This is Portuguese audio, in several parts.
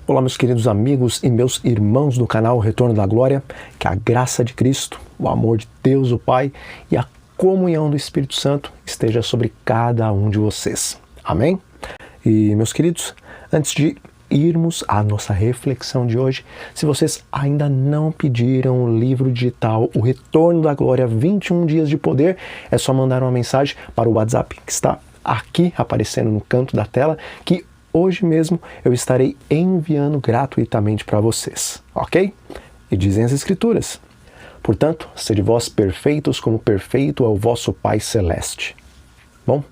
Olá, meus queridos amigos e meus irmãos do canal Retorno da Glória, que a graça de Cristo, o amor de Deus o Pai e a comunhão do Espírito Santo esteja sobre cada um de vocês. Amém? E, meus queridos, antes de irmos à nossa reflexão de hoje, se vocês ainda não pediram o livro digital O Retorno da Glória 21 Dias de Poder, é só mandar uma mensagem para o WhatsApp que está aqui aparecendo no canto da tela, que hoje mesmo eu estarei enviando gratuitamente para vocês, ok? E dizem as Escrituras: portanto, sede vós perfeitos como perfeito é o vosso Pai Celeste. Bom,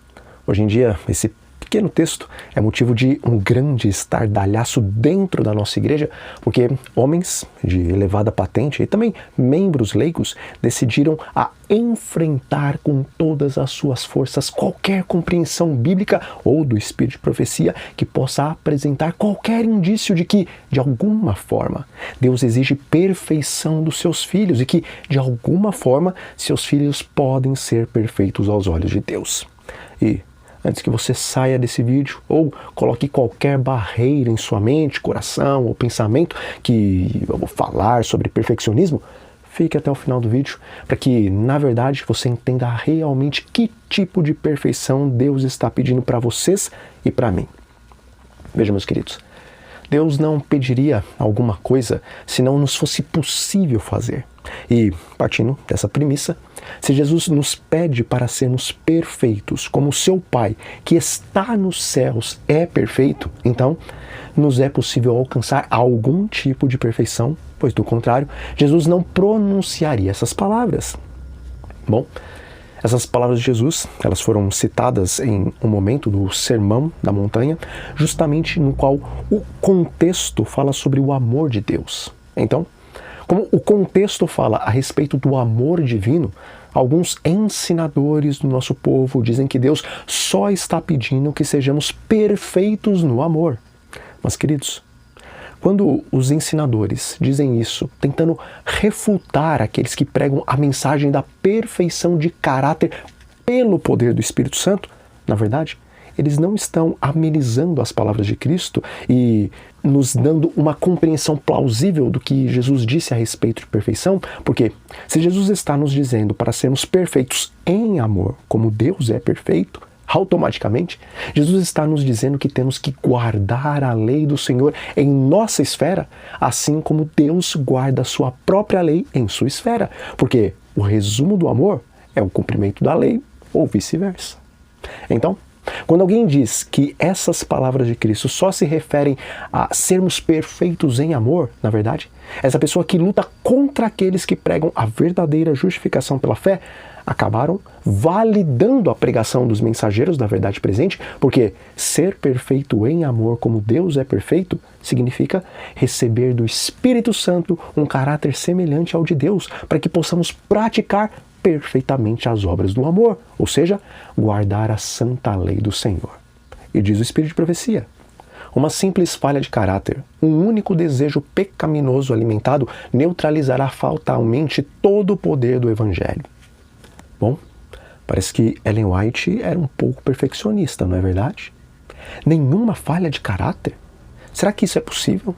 hoje em dia esse pequeno texto é motivo de um grande estardalhaço dentro da nossa igreja, porque homens de elevada patente e também membros leigos decidiram a enfrentar com todas as suas forças qualquer compreensão bíblica ou do espírito de profecia que possa apresentar qualquer indício de que, de alguma forma, Deus exige perfeição dos seus filhos e que, de alguma forma, seus filhos podem ser perfeitos aos olhos de Deus. E antes que você saia desse vídeo ou coloque qualquer barreira em sua mente, coração ou pensamento que eu vou falar sobre perfeccionismo, fique até o final do vídeo para que, na verdade, você entenda realmente que tipo de perfeição Deus está pedindo para vocês e para mim. Veja, meus queridos, Deus não pediria alguma coisa se não nos fosse possível fazer. E, partindo dessa premissa, se Jesus nos pede para sermos perfeitos, como seu Pai, que está nos céus, é perfeito, então nos é possível alcançar algum tipo de perfeição, pois, do contrário, Jesus não pronunciaria essas palavras. Bom, essas palavras de Jesus, elas foram citadas em um momento do Sermão da Montanha, justamente no qual o contexto fala sobre o amor de Deus. Então, como o contexto fala a respeito do amor divino, alguns ensinadores do nosso povo dizem que Deus só está pedindo que sejamos perfeitos no amor. Mas, queridos, quando os ensinadores dizem isso, tentando refutar aqueles que pregam a mensagem da perfeição de caráter pelo poder do Espírito Santo, na verdade, eles não estão amenizando as palavras de Cristo e nos dando uma compreensão plausível do que Jesus disse a respeito de perfeição, porque se Jesus está nos dizendo para sermos perfeitos em amor, como Deus é perfeito, automaticamente, Jesus está nos dizendo que temos que guardar a lei do Senhor em nossa esfera, assim como Deus guarda a sua própria lei em sua esfera, porque o resumo do amor é o cumprimento da lei ou vice-versa. Então, quando alguém diz que essas palavras de Cristo só se referem a sermos perfeitos em amor, na verdade, essa pessoa que luta contra aqueles que pregam a verdadeira justificação pela fé, acabaram validando a pregação dos mensageiros da verdade presente, porque ser perfeito em amor como Deus é perfeito significa receber do Espírito Santo um caráter semelhante ao de Deus, para que possamos praticar perfeitamente as obras do amor, ou seja, guardar a santa lei do Senhor. E diz o Espírito de Profecia: uma simples falha de caráter, um único desejo pecaminoso alimentado neutralizará fatalmente todo o poder do Evangelho. Bom, parece que Ellen White era um pouco perfeccionista, não é verdade? Nenhuma falha de caráter? Será que isso é possível?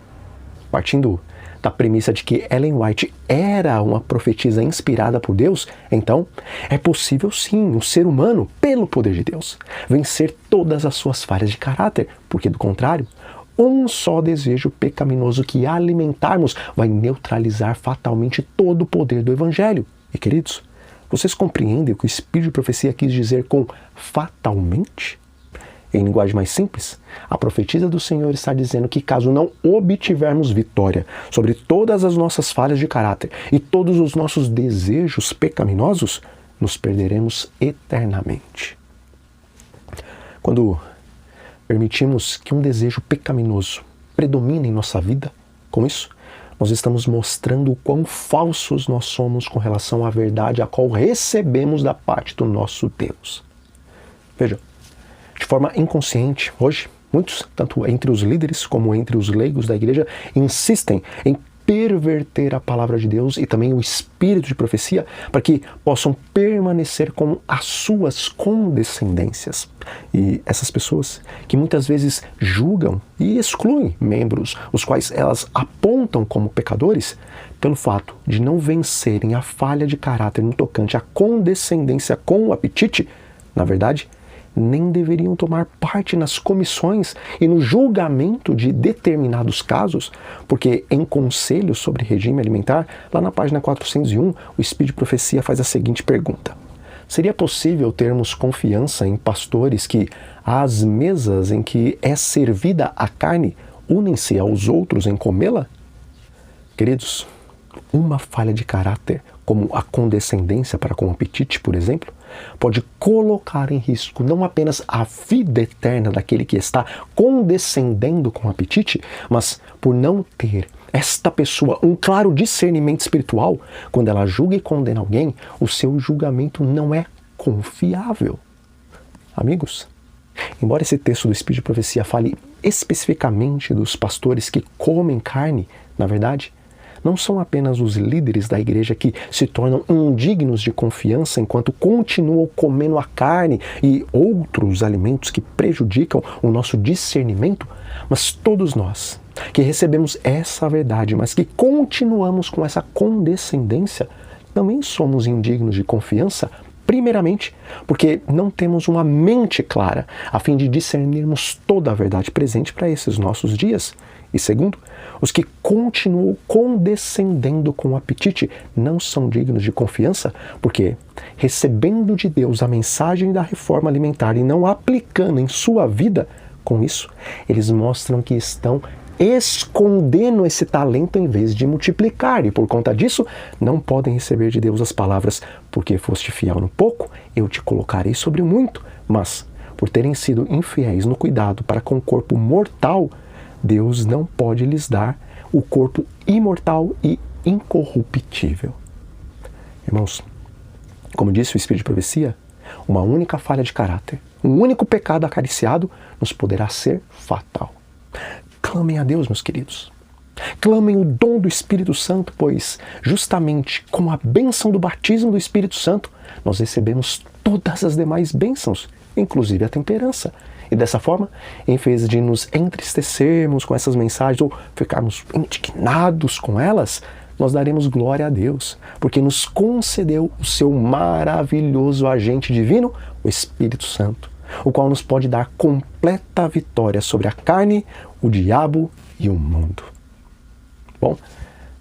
Partindo da premissa de que Ellen White era uma profetisa inspirada por Deus, então é possível sim um ser humano, pelo poder de Deus, vencer todas as suas falhas de caráter, porque do contrário, um só desejo pecaminoso que alimentarmos vai neutralizar fatalmente todo o poder do Evangelho. E, queridos, vocês compreendem o que o Espírito de Profecia quis dizer com fatalmente? Em linguagem mais simples, a profetisa do Senhor está dizendo que caso não obtivermos vitória sobre todas as nossas falhas de caráter e todos os nossos desejos pecaminosos, nos perderemos eternamente. Quando permitimos que um desejo pecaminoso predomine em nossa vida, com isso, nós estamos mostrando o quão falsos nós somos com relação à verdade a qual recebemos da parte do nosso Deus. Veja, de forma inconsciente, hoje, muitos, tanto entre os líderes como entre os leigos da igreja, insistem em perverter a palavra de Deus e também o espírito de profecia para que possam permanecer com as suas condescendências. E essas pessoas que muitas vezes julgam e excluem membros, os quais elas apontam como pecadores, pelo fato de não vencerem a falha de caráter no tocante à condescendência com o apetite, na verdade, nem deveriam tomar parte nas comissões e no julgamento de determinados casos, porque em Conselhos sobre Regime Alimentar, lá na página 401, o Espírito de Profecia faz a seguinte pergunta: seria possível termos confiança em pastores que, às mesas em que é servida a carne, unem-se aos outros em comê-la? Queridos, uma falha de caráter, como a condescendência para com o apetite, por exemplo, pode colocar em risco não apenas a vida eterna daquele que está condescendendo com o apetite, mas por não ter esta pessoa um claro discernimento espiritual, quando ela julga e condena alguém, o seu julgamento não é confiável. Amigos, embora esse texto do Espírito de Profecia fale especificamente dos pastores que comem carne, na verdade, não são apenas os líderes da igreja que se tornam indignos de confiança enquanto continuam comendo a carne e outros alimentos que prejudicam o nosso discernimento, mas todos nós que recebemos essa verdade, mas que continuamos com essa condescendência, também somos indignos de confiança, primeiramente, porque não temos uma mente clara a fim de discernirmos toda a verdade presente para esses nossos dias. E segundo, os que continuam condescendendo com o apetite não são dignos de confiança, porque, recebendo de Deus a mensagem da reforma alimentar e não aplicando em sua vida, com isso, eles mostram que estão escondendo esse talento em vez de multiplicar, e por conta disso não podem receber de Deus as palavras: porque foste fiel no pouco, eu te colocarei sobre o muito. Mas, por terem sido infiéis no cuidado para com o corpo mortal, Deus não pode lhes dar o corpo imortal e incorruptível. Irmãos, como disse o Espírito de Profecia, uma única falha de caráter, um único pecado acariciado nos poderá ser fatal. Clamem a Deus, meus queridos. Clamem o dom do Espírito Santo, pois justamente com a bênção do batismo do Espírito Santo, nós recebemos todas as demais bênçãos, inclusive a temperança. E dessa forma, em vez de nos entristecermos com essas mensagens ou ficarmos indignados com elas, nós daremos glória a Deus, porque nos concedeu o seu maravilhoso agente divino, o Espírito Santo, o qual nos pode dar completa vitória sobre a carne, o diabo e o mundo. Bom,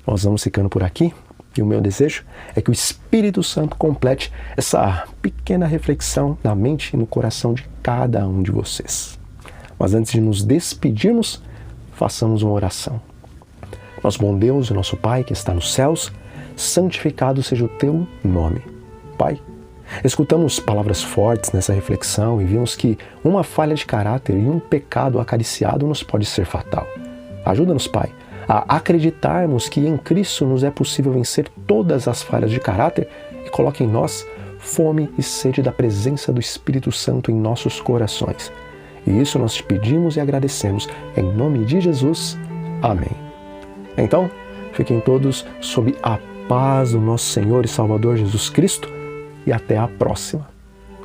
nós vamos ficando por aqui. E o meu desejo é que o Espírito Santo complete essa pequena reflexão na mente e no coração de cada um de vocês. Mas antes de nos despedirmos, façamos uma oração. Nosso bom Deus e nosso Pai que está nos céus, santificado seja o teu nome. Pai, escutamos palavras fortes nessa reflexão e vimos que uma falha de caráter e um pecado acariciado nos pode ser fatal. Ajuda-nos, Pai, a acreditarmos que em Cristo nos é possível vencer todas as falhas de caráter e coloque em nós fome e sede da presença do Espírito Santo em nossos corações. E isso nós te pedimos e agradecemos em nome de Jesus. Amém. Então, fiquem todos sob a paz do nosso Senhor e Salvador Jesus Cristo e até a próxima.